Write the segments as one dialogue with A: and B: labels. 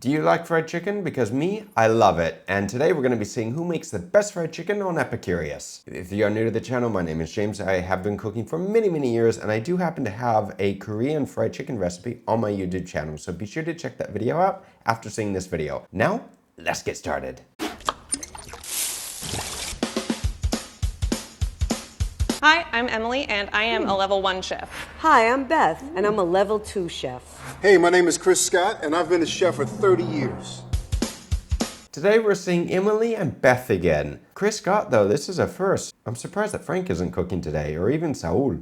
A: Do you like fried chicken? Because me, I love it. And today we're going to be seeing who makes the best fried chicken on Epicurious. If you are new to the channel, my name is James. I have been cooking for many years, and I do happen to have a Korean fried chicken recipe on my YouTube channel. So be sure to check that video out after seeing this video. Now, let's get started.
B: Hi, I'm Emily, and I am a level 1 chef.
C: Hi, I'm Beth, and I'm a level 2 chef.
D: Hey, my name is Chris Scott, and I've been a chef for 30 years.
A: Today we're seeing Emily and Beth again. Chris Scott, though, this is a first. I'm surprised that Frank isn't cooking today, or even Saul.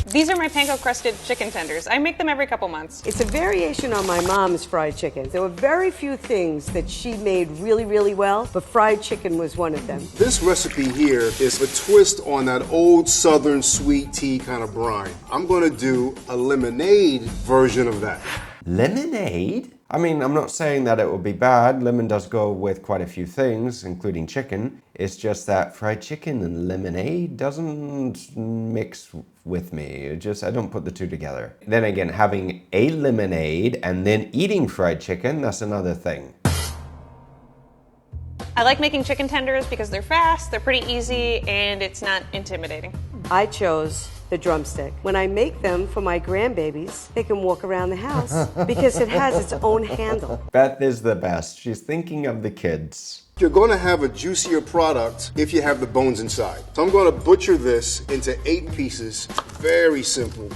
B: These are my panko-crusted chicken tenders. I make them every couple months.
C: It's a variation on my mom's fried chicken. There were very few things that she made really well, but fried chicken was one of them.
D: This recipe here is a twist on that old southern sweet tea kind of brine. I'm going to do a lemonade version of that.
A: Lemonade? I mean, I'm not saying that it will be bad. Lemon does go with quite a few things, including chicken. It's just that fried chicken and lemonade doesn't mix with me. I don't put the two together. Then again, having a lemonade and then eating fried chicken, that's another thing.
B: I like making chicken tenders because they're fast, they're pretty easy, and it's not intimidating.
C: I chose the drumstick. When I make them for my grandbabies, they can walk around the house because it has its own handle.
A: Beth is the best. She's thinking of the kids.
D: You're going to have a juicier product if you have the bones inside. So I'm going to butcher this into 8 pieces. Very simple.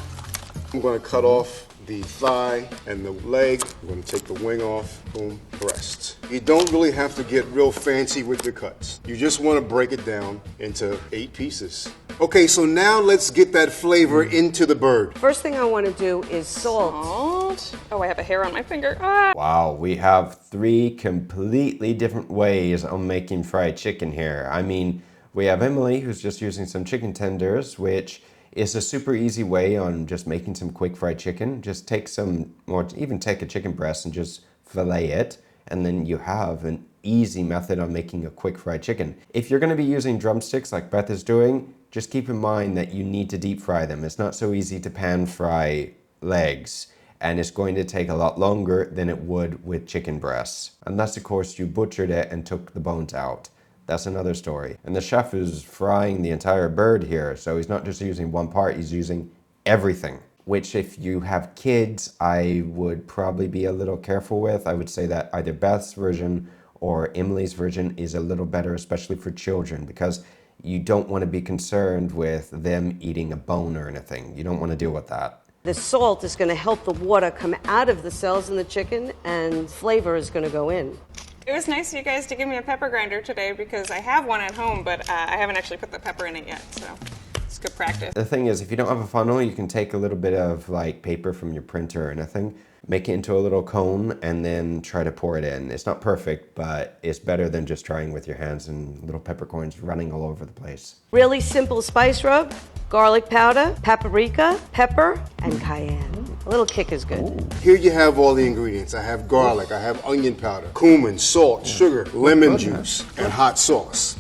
D: I'm going to cut off the thigh and the leg. I'm going to take the wing off, boom, breast. You don't really have to get real fancy with your cuts. You just want to break it down into 8 pieces. Okay, so now let's get that flavor into the bird.
C: First thing I want to do is salt.
B: Salt. Oh, I have a hair on my finger. Ah.
A: Wow, we have 3 completely different ways of making fried chicken here. I mean, we have Emily, who's just using some chicken tenders, which is a super easy way on just making some quick fried chicken. Just take some, or even take a chicken breast and just fillet it, and then you have an easy method on making a quick fried chicken. If you're gonna be using drumsticks like Beth is doing, just keep in mind that you need to deep fry them. It's not so easy to pan fry legs, and it's going to take a lot longer than it would with chicken breasts. Unless, of course, you butchered it and took the bones out. That's another story. And the chef is frying the entire bird here, so he's not just using one part, he's using everything. Which, if you have kids, I would probably be a little careful with. I would say that either Beth's version or Emily's version is a little better, especially for children, because you don't want to be concerned with them eating a bone or anything. You don't want to deal with that.
C: The salt is going to help the water come out of the cells in the chicken, and flavor is going to go in.
B: It was nice of you guys to give me a pepper grinder today because I have one at home, but I haven't actually put the pepper in it yet, so it's good practice.
A: The thing is, if you don't have a funnel, you can take a little bit of like paper from your printer or anything, make it into a little cone, and then try to pour it in. It's not perfect, but it's better than just trying with your hands and little peppercorns running all over the place.
C: Really simple spice rub: garlic powder, paprika, pepper, and cayenne. A little kick is good.
D: Here you have all the ingredients. I have garlic, I have onion powder, cumin, salt, sugar, lemon juice, and hot sauce,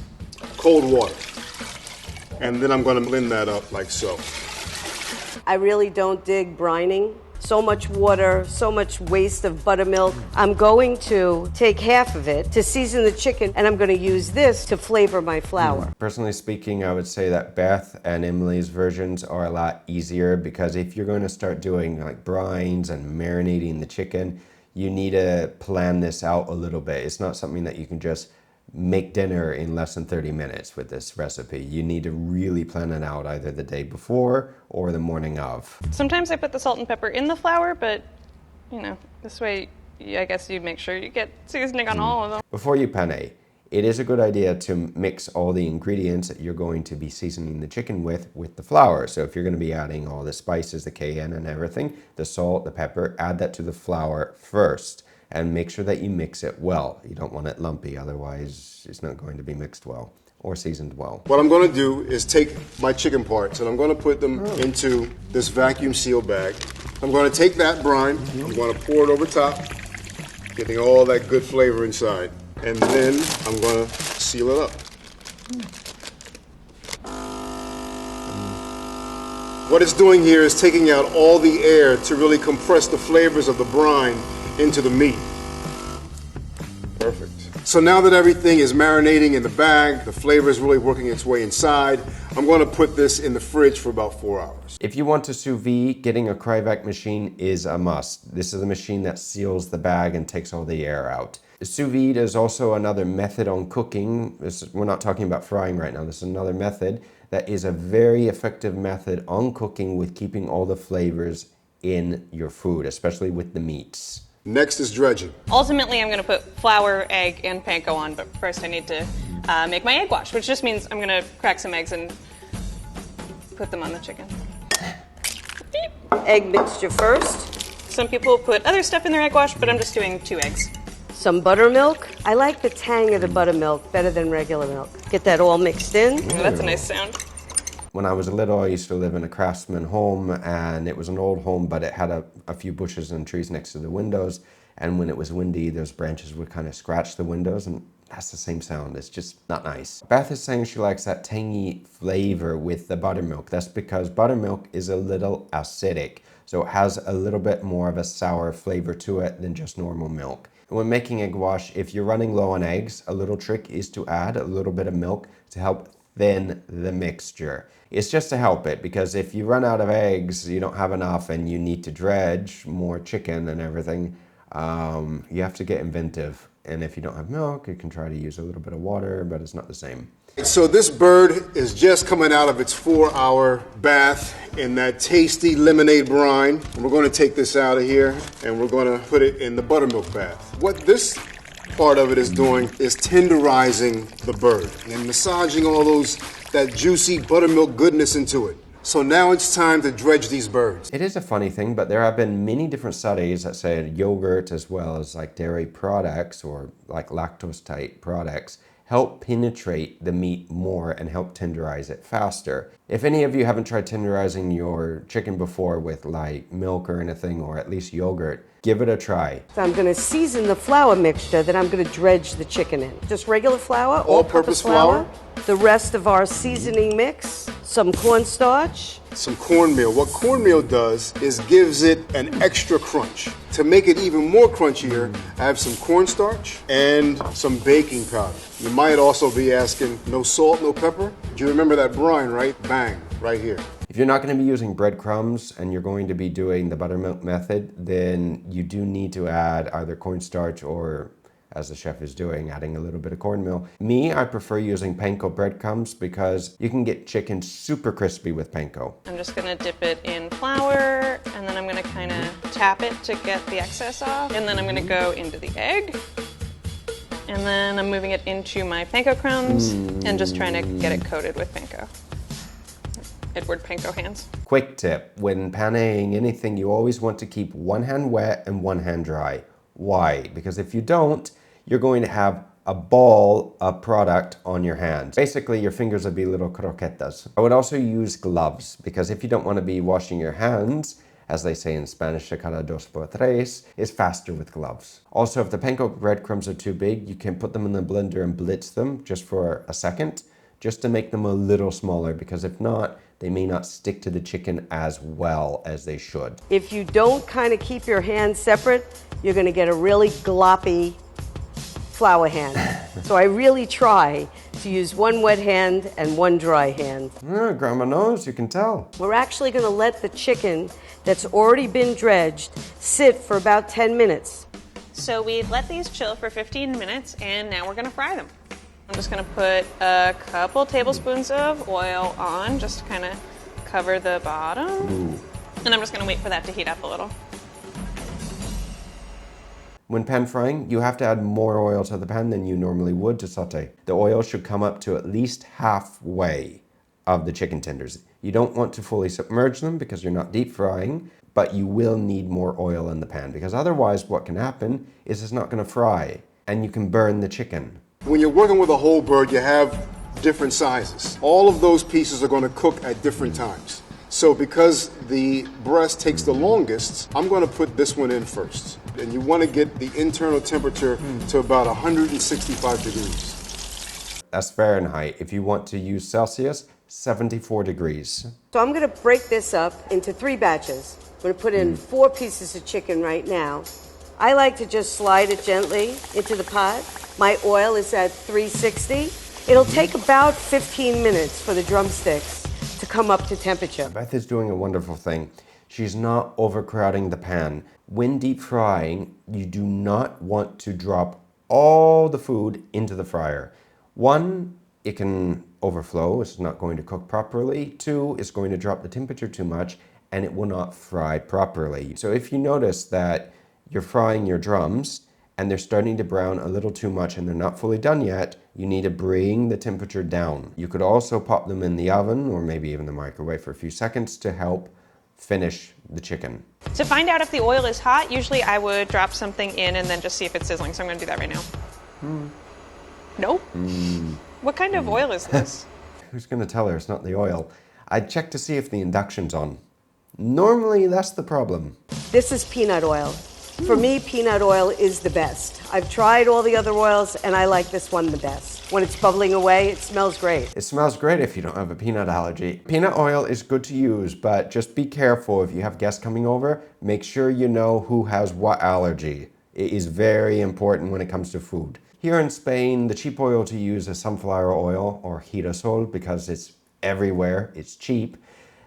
D: cold water. And then I'm going to blend that up like so.
C: I really don't dig brining. So much water, so much waste of buttermilk. I'm going to take half of it to season the chicken, and I'm going to use this to flavor my flour.
A: Personally speaking, I would say that Beth and Emily's versions are a lot easier, because if you're going to start doing like brines and marinating the chicken, you need to plan this out a little bit. It's not something that you can just make dinner in less than 30 minutes with this recipe. You need to really plan it out either the day before or the morning of.
B: Sometimes I put the salt and pepper in the flour, but, you know, this way I guess you make sure you get seasoning on all of them.
A: Before you penne, it is a good idea to mix all the ingredients that you're going to be seasoning the chicken with the flour. So if you're going to be adding all the spices, the cayenne and everything, the salt, the pepper, add that to the flour first. And make sure that you mix it well. You don't want it lumpy, otherwise it's not going to be mixed well or seasoned well.
D: What I'm going to do is take my chicken parts and I'm going to put them into this vacuum seal bag. I'm going to take that brine, I'm going to pour it over top, getting all that good flavor inside. And then I'm going to seal it up. What it's doing here is taking out all the air to really compress the flavors of the brine into the meat. Perfect. So now that everything is marinating in the bag, the flavor is really working its way inside, I'm going to put this in the fridge for about 4 hours.
A: If you want to sous vide, getting a cryovac machine is a must. This is a machine that seals the bag and takes all the air out. Sous vide is also another method on cooking. We're not talking about frying right now. This is another method that is a very effective method on cooking with keeping all the flavors in your food, especially with the meats.
D: Next is dredging.
B: Ultimately, I'm going to put flour, egg, and panko on, but first I need to make my egg wash, which just means I'm going to crack some eggs and put them on the chicken.
C: Egg mixture first.
B: Some people put other stuff in their egg wash, but I'm just doing 2 eggs.
C: Some buttermilk. I like the tang of the buttermilk better than regular milk. Get that all mixed in.
B: Oh, that's a nice sound.
A: When I was little, I used to live in a craftsman home, and it was an old home, but it had a few bushes and trees next to the windows. And when it was windy, those branches would kind of scratch the windows, and that's the same sound. It's just not nice. Beth is saying she likes that tangy flavor with the buttermilk. That's because buttermilk is a little acidic, so it has a little bit more of a sour flavor to it than just normal milk. When making egg wash, if you're running low on eggs, a little trick is to add a little bit of milk to help thin the mixture. It's just to help it, because if you run out of eggs, you don't have enough and you need to dredge more chicken and everything, you have to get inventive. And if you don't have milk, you can try to use a little bit of water, but it's not the same.
D: So this bird is just coming out of its 4-hour bath in that tasty lemonade brine. And we're going to take this out of here and we're going to put it in the buttermilk bath. What this part of it is doing is tenderizing the bird and massaging all that juicy buttermilk goodness into it. So now it's time to dredge these birds.
A: It is a funny thing, but there have been many different studies that say yogurt as well as like dairy products or like lactose type products help penetrate the meat more and help tenderize it faster. If any of you haven't tried tenderizing your chicken before with like milk or anything, or at least yogurt, give it a try.
C: So I'm going to season the flour mixture that I'm going to dredge the chicken in. Just regular flour,
D: All-purpose flour.
C: The rest of our seasoning mix, some cornstarch.
D: Some cornmeal. What cornmeal does is gives it an extra crunch. To make it even more crunchier, I have some cornstarch and some baking powder. You might also be asking, no salt, no pepper? Do you remember that brine, right? Bang, right here.
A: If you're not going to be using breadcrumbs and you're going to be doing the buttermilk method, then you do need to add either cornstarch or, as the chef is doing, adding a little bit of cornmeal. Me, I prefer using panko breadcrumbs because you can get chicken super crispy with panko.
B: I'm just going to dip it in flour, and then I'm going to kind of tap it to get the excess off. And then I'm going to go into the egg. And then I'm moving it into my panko crumbs and just trying to get it coated with panko. Edward Panko hands.
A: Quick tip, when paneing anything, you always want to keep one hand wet and one hand dry. Why? Because if you don't, you're going to have a ball of product on your hand. Basically, your fingers will be little croquetas. I would also use gloves, because if you don't want to be washing your hands, as they say in Spanish, cada dos por tres, is faster with gloves. Also, if the panko breadcrumbs are too big, you can put them in the blender and blitz them just for a second, just to make them a little smaller, because if not, they may not stick to the chicken as well as they should.
C: If you don't kind of keep your hands separate, you're going to get a really gloppy flour hand. So I really try to use one wet hand and one dry hand.
A: Grandma knows, you can tell.
C: We're actually going to let the chicken that's already been dredged sit for about 10 minutes.
B: So we've let these chill for 15 minutes, and now we're going to fry them. I'm just going to put a couple tablespoons of oil on, just to kind of cover the bottom.
A: Ooh.
B: And I'm just going to wait for that to heat up a little.
A: When pan frying, you have to add more oil to the pan than you normally would to saute. The oil should come up to at least halfway of the chicken tenders. You don't want to fully submerge them because you're not deep frying, but you will need more oil in the pan, because otherwise what can happen is it's not going to fry and you can burn the chicken.
D: When you're working with a whole bird, you have different sizes. All of those pieces are going to cook at different times. So because the breast takes the longest, I'm going to put this one in first. And you want to get the internal temperature to about 165 degrees.
A: That's Fahrenheit. If you want to use Celsius, 74 degrees.
C: So I'm going to break this up into 3 batches. I'm going to put in 4 pieces of chicken right now. I like to just slide it gently into the pot. My oil is at 360. It'll take about 15 minutes for the drumsticks to come up to temperature.
A: Beth is doing a wonderful thing. She's not overcrowding the pan. When deep frying, you do not want to drop all the food into the fryer. One, it can overflow, it's not going to cook properly. Two, it's going to drop the temperature too much and it will not fry properly. So if you notice that you're frying your drums and they're starting to brown a little too much and they're not fully done yet, you need to bring the temperature down. You could also pop them in the oven or maybe even the microwave for a few seconds to help finish the chicken.
B: To find out if the oil is hot, usually I would drop something in and then just see if it's sizzling. So I'm going to do that right now. Nope. What kind of oil is this?
A: Who's going to tell her it's not the oil? I'd check to see if the induction's on. Normally, that's the problem.
C: This is peanut oil. For me, peanut oil is the best. I've tried all the other oils and I like this one the best. When it's bubbling away, it smells great.
A: It smells great if you don't have a peanut allergy. Peanut oil is good to use, but just be careful if you have guests coming over. Make sure you know who has what allergy. It is very important when it comes to food. Here in Spain, the cheap oil to use is sunflower oil or girasol because it's everywhere, it's cheap.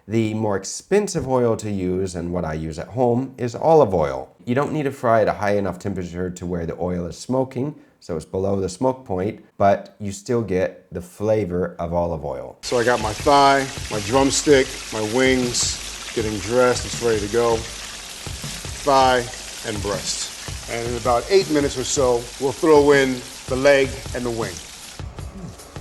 A: The more expensive oil to use, and what I use at home, is olive oil. You don't need to fry at a high enough temperature to where the oil is smoking, so it's below the smoke point, but you still get the flavor of olive oil.
D: So I got my thigh, my drumstick, my wings, getting dressed, it's ready to go. Thigh and breast. And in about 8 minutes or so, we'll throw in the leg and the wing.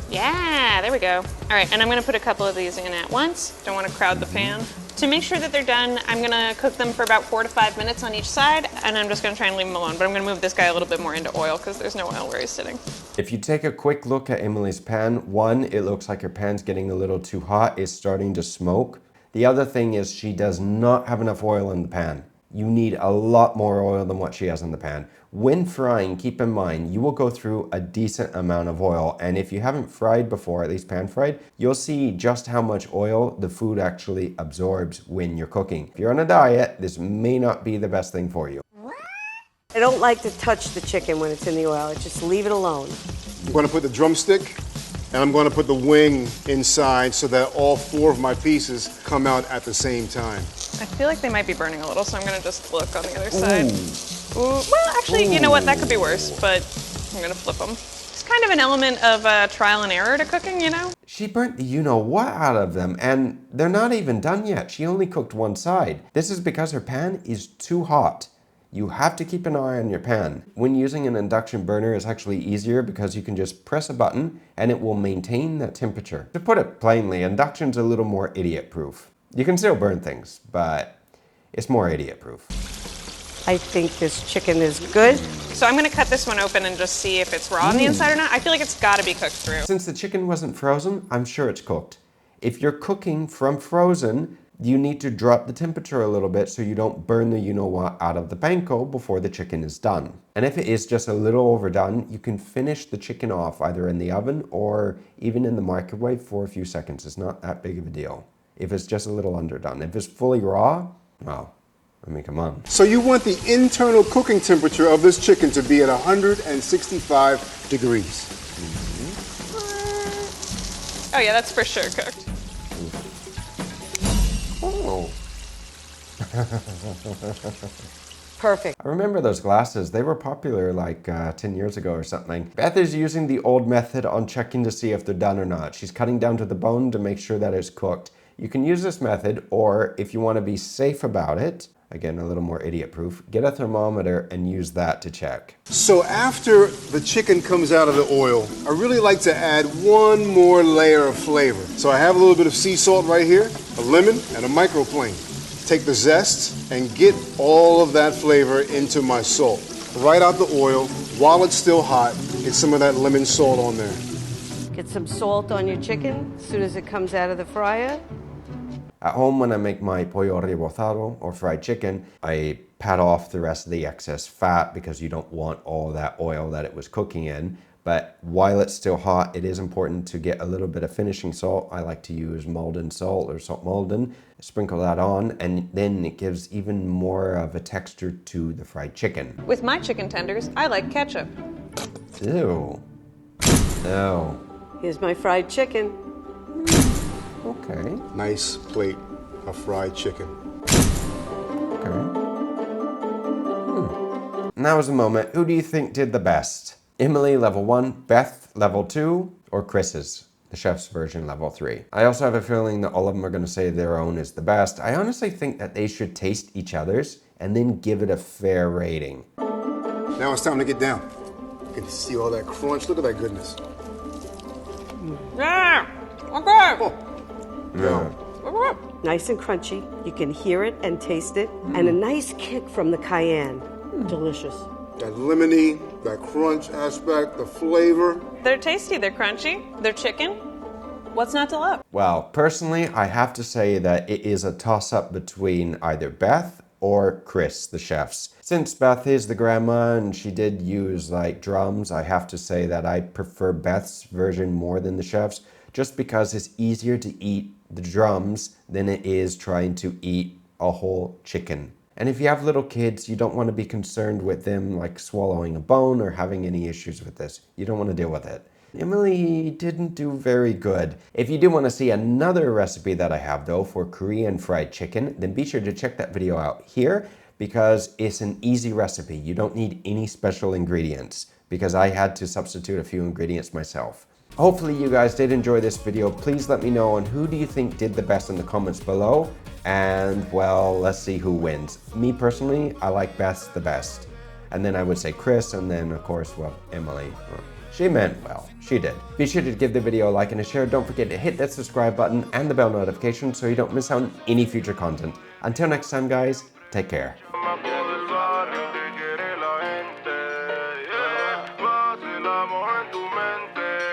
B: Yeah, there we go. All right, and I'm gonna put a couple of these in at once. Don't wanna crowd the pan. To make sure that they're done, I'm gonna cook them for about 4 to 5 minutes on each side, and I'm just gonna try and leave them alone, but I'm gonna move this guy a little bit more into oil because there's no oil where he's sitting.
A: If you take a quick look at Emily's pan, one, it looks like her pan's getting a little too hot. It's starting to smoke. The other thing is she does not have enough oil in the pan. You need a lot more oil than what she has in the pan. When frying, keep in mind, you will go through a decent amount of oil. And if you haven't fried before, at least pan fried, you'll see just how much oil the food actually absorbs when you're cooking. If you're on a diet, this may not be the best thing for you.
C: I don't like to touch the chicken when it's in the oil. Just leave it alone.
D: I'm going to put the drumstick and I'm going to put the wing inside so that all 4 of my pieces come out at the same time.
B: I feel like they might be burning a little, so I'm gonna just look on the other side. Ooh. Well, actually, you know what? That could be worse, but I'm gonna flip them. It's kind of an element of trial and error to cooking, you know?
A: She burnt the you-know-what out of them, and they're not even done yet. She only cooked one side. This is because her pan is too hot. You have to keep an eye on your pan. When using an induction burner, it's actually easier because you can just press a button and it will maintain that temperature. To put it plainly, induction's a little more idiot-proof. You can still burn things, but it's more idiot-proof.
C: I think this chicken is good.
B: So I'm gonna cut this one open and just see if it's raw on the inside or not. I feel like it's gotta be cooked through.
A: Since the chicken wasn't frozen, I'm sure it's cooked. If you're cooking from frozen, you need to drop the temperature a little bit so you don't burn the you-know-what out of the panko before the chicken is done. And if it is just a little overdone, you can finish the chicken off either in the oven or even in the microwave for a few seconds. It's not that big of a deal. If it's just a little underdone. If it's fully raw, well, I mean, come on.
D: So you want the internal cooking temperature of this chicken to be at 165 degrees.
B: Oh yeah, that's for sure cooked.
A: Oh.
C: Perfect.
A: I remember those glasses. They were popular like 10 years ago or something. Beth is using the old method on checking to see if they're done or not. She's cutting down to the bone to make sure that it's cooked. You can use this method, or if you want to be safe about it, again, a little more idiot-proof, get a thermometer and use that to check.
D: So after the chicken comes out of the oil, I really like to add one more layer of flavor. So I have a little bit of sea salt right here, a lemon, and a microplane. Take the zest and get all of that flavor into my salt. Right out the oil, while it's still hot, get some of that lemon salt on there.
C: Get some salt on your chicken as soon as it comes out of the fryer.
A: At home, when I make my pollo rebozado or fried chicken, I pat off the rest of the excess fat because you don't want all that oil that it was cooking in. But while it's still hot, it is important to get a little bit of finishing salt. I like to use Maldon salt or salt Maldon. Sprinkle that on, and then it gives even more of a texture to the fried chicken.
B: With my chicken tenders, I like ketchup.
A: Ew. No.
C: Here's my fried chicken.
A: Okay.
D: Nice plate of fried chicken.
A: Okay. Now is the moment. Who do you think did the best? Emily, level 1, Beth, level 2, or Chris's, the chef's version, level 3? I also have a feeling that all of them are going to say their own is the best. I honestly think that they should taste each other's and then give it a fair rating.
D: Now it's time to get down. You can see all that crunch. Look at that goodness.
B: Yeah! Okay!
D: Yeah.
C: Nice and crunchy. You can hear it and taste it. And a nice kick from the cayenne. Delicious.
D: That lemony, that crunch aspect, the flavor.
B: They're tasty, they're crunchy, they're chicken. What's not to love?
A: Well, personally, I have to say that it is a toss-up between either Beth or Chris, the chefs. Since Beth is the grandma and she did use like drums, I have to say that I prefer Beth's version more than the chef's, just because it's easier to eat the drums than it is trying to eat a whole chicken. And if you have little kids, you don't want to be concerned with them like swallowing a bone or having any issues with this. You don't want to deal with it. Emily didn't do very good. If you do want to see another recipe that I have though for Korean fried chicken, then be sure to check that video out here because it's an easy recipe. You don't need any special ingredients because I had to substitute a few ingredients myself. Hopefully you guys did enjoy this video. Please let me know on who do you think did the best in the comments below. And well, let's see who wins. Me personally, I like Beth's the best. And then I would say Chris, and then of course, well, Emily. She meant well, she did. Be sure to give the video a like and a share. Don't forget to hit that subscribe button and the bell notification so you don't miss out on any future content. Until next time guys, take care.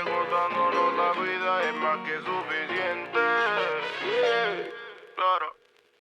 E: Gozándonos la vida es más que suficiente.